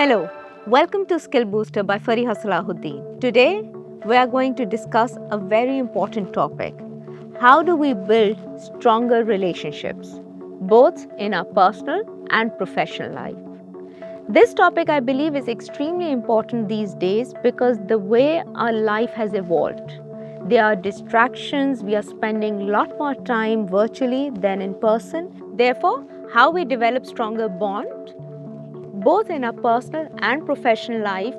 Hello, welcome to Skill Booster by Fariha Salahuddin. Today, we are going to discuss a very important topic. How do we build stronger relationships, both in our personal and professional life? This topic, I believe, is extremely important these days because the way our life has evolved. There are distractions, we are spending a lot more time virtually than in person. Therefore, how we develop stronger bond, both in our personal and professional life,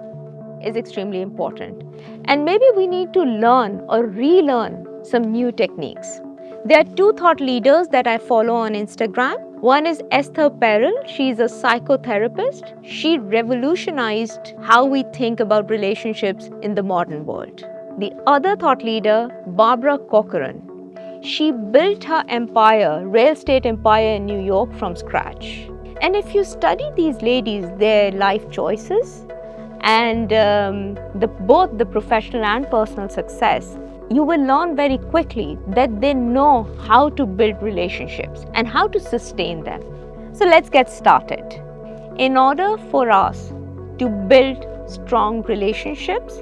is extremely important. And maybe we need to learn or relearn some new techniques. There are two thought leaders that I follow on Instagram. One is Esther Perel. She is a psychotherapist. She revolutionized how we think about relationships in the modern world. The other thought leader, Barbara Corcoran. She built her empire, real estate empire in New York from scratch. And if you study these ladies, their life choices, and both the professional and personal success, you will learn very quickly that they know how to build relationships and how to sustain them. So let's get started. In order for us to build strong relationships,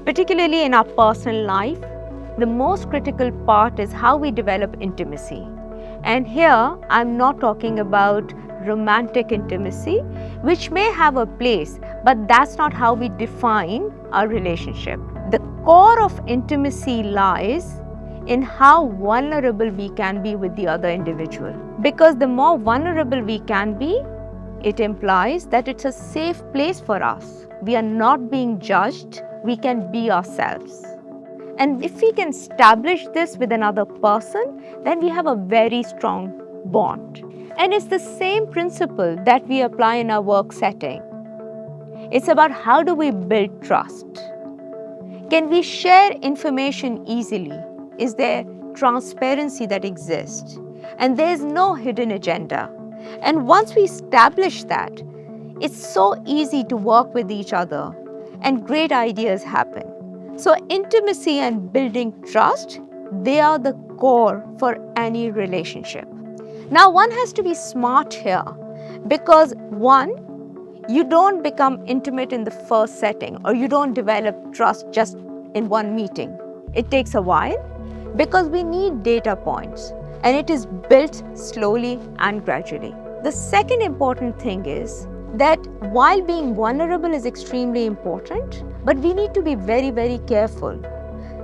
particularly in our personal life, the most critical part is how we develop intimacy. And here, I'm not talking about romantic intimacy, which may have a place, but that's not how we define our relationship. The core of intimacy lies in how vulnerable we can be with the other individual. Because the more vulnerable we can be, it implies that it's a safe place for us. We are not being judged, we can be ourselves. And if we can establish this with another person, then we have a very strong bond. And it's the same principle that we apply in our work setting. It's about how do we build trust? Can we share information easily? Is there transparency that exists? And there's no hidden agenda. And once we establish that, it's so easy to work with each other and great ideas happen. So intimacy and building trust, they are the core for any relationship. Now, one has to be smart here because one, you don't become intimate in the first setting or you don't develop trust just in one meeting. It takes a while because we need data points and it is built slowly and gradually. The second important thing is that while being vulnerable is extremely important, but we need to be very, very careful.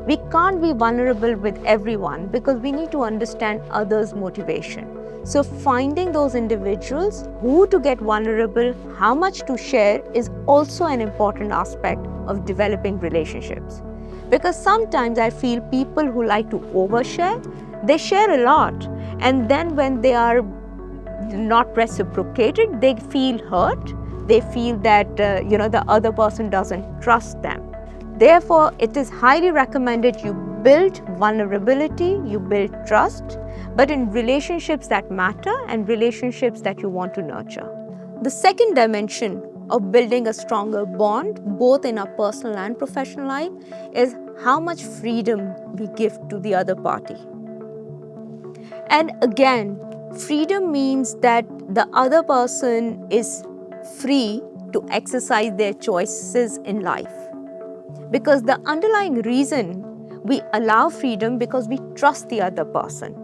We can't be vulnerable with everyone because we need to understand others' motivation. So finding those individuals who to get vulnerable, how much to share is also an important aspect of developing relationships. Because sometimes I feel people who like to overshare, they share a lot. And then when they are not reciprocated, they feel hurt. They feel that the other person doesn't trust them. Therefore, it is highly recommended you build vulnerability, you build trust, but in relationships that matter and relationships that you want to nurture. The second dimension of building a stronger bond, both in our personal and professional life, is how much freedom we give to the other party. And again, freedom means that the other person is free to exercise their choices in life. Because the underlying reason we allow freedom because we trust the other person.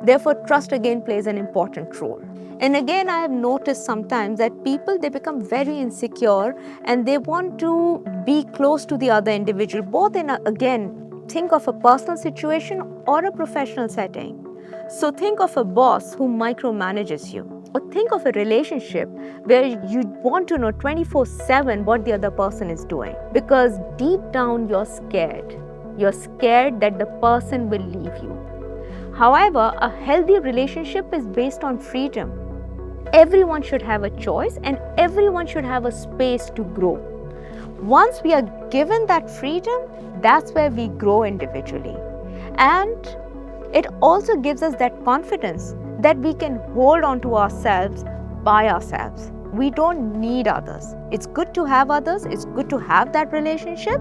Therefore, trust again plays an important role. And again, I have noticed sometimes that people, they become very insecure and they want to be close to the other individual, both in think of a personal situation or a professional setting. So think of a boss who micromanages you. Or think of a relationship where you want to know 24/7 what the other person is doing. Because deep down you're scared. You're scared that the person will leave you. However, a healthy relationship is based on freedom. Everyone should have a choice and everyone should have a space to grow. Once we are given that freedom, that's where we grow individually. And it also gives us that confidence that we can hold on to ourselves by ourselves. We don't need others. It's good to have others, it's good to have that relationship,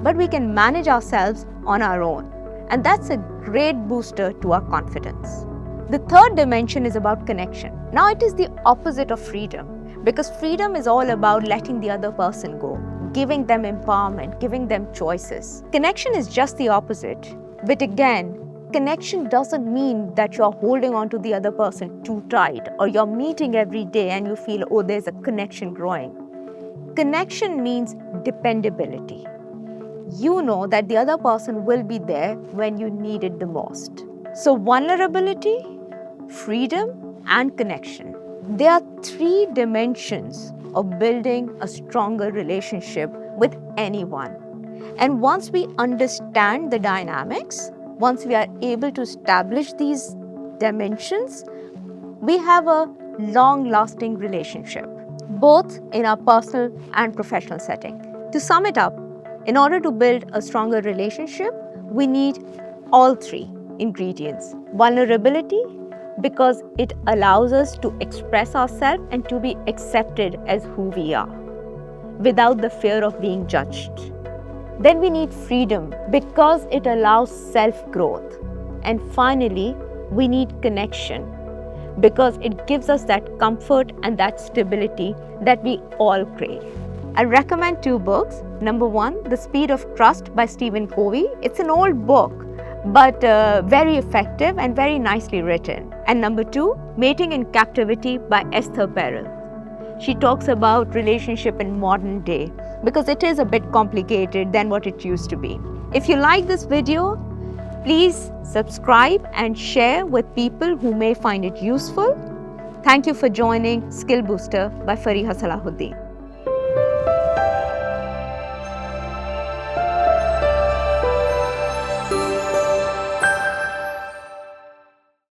but we can manage ourselves on our own. And that's a great booster to our confidence. The third dimension is about connection. Now it is the opposite of freedom, Because freedom is all about letting the other person go, giving them empowerment, giving them choices. Connection is just the opposite. But again, connection doesn't mean that you're holding on to the other person too tight, or you're meeting every day and you feel, oh, there's a connection growing. Connection means dependability. You know that the other person will be there when you need it the most. So vulnerability, freedom, and connection. There are 3 dimensions of building a stronger relationship with anyone. And once we understand the dynamics, once we are able to establish these dimensions, we have a long-lasting relationship, both in our personal and professional setting. To sum it up, in order to build a stronger relationship, we need all 3 ingredients. Vulnerability, because it allows us to express ourselves and to be accepted as who we are, without the fear of being judged. Then we need freedom, because it allows self-growth. And finally, we need connection, because it gives us that comfort and that stability that we all crave. I recommend 2 books. Number 1, The Speed of Trust by Stephen Covey. It's an old book, but very effective and very nicely written. And number 2, Mating in Captivity by Esther Perel. She talks about relationship in modern day, because it is a bit complicated than what it used to be. If you like this video, please subscribe and share with people who may find it useful. Thank you for joining Skill Booster by Fariha Salahuddin.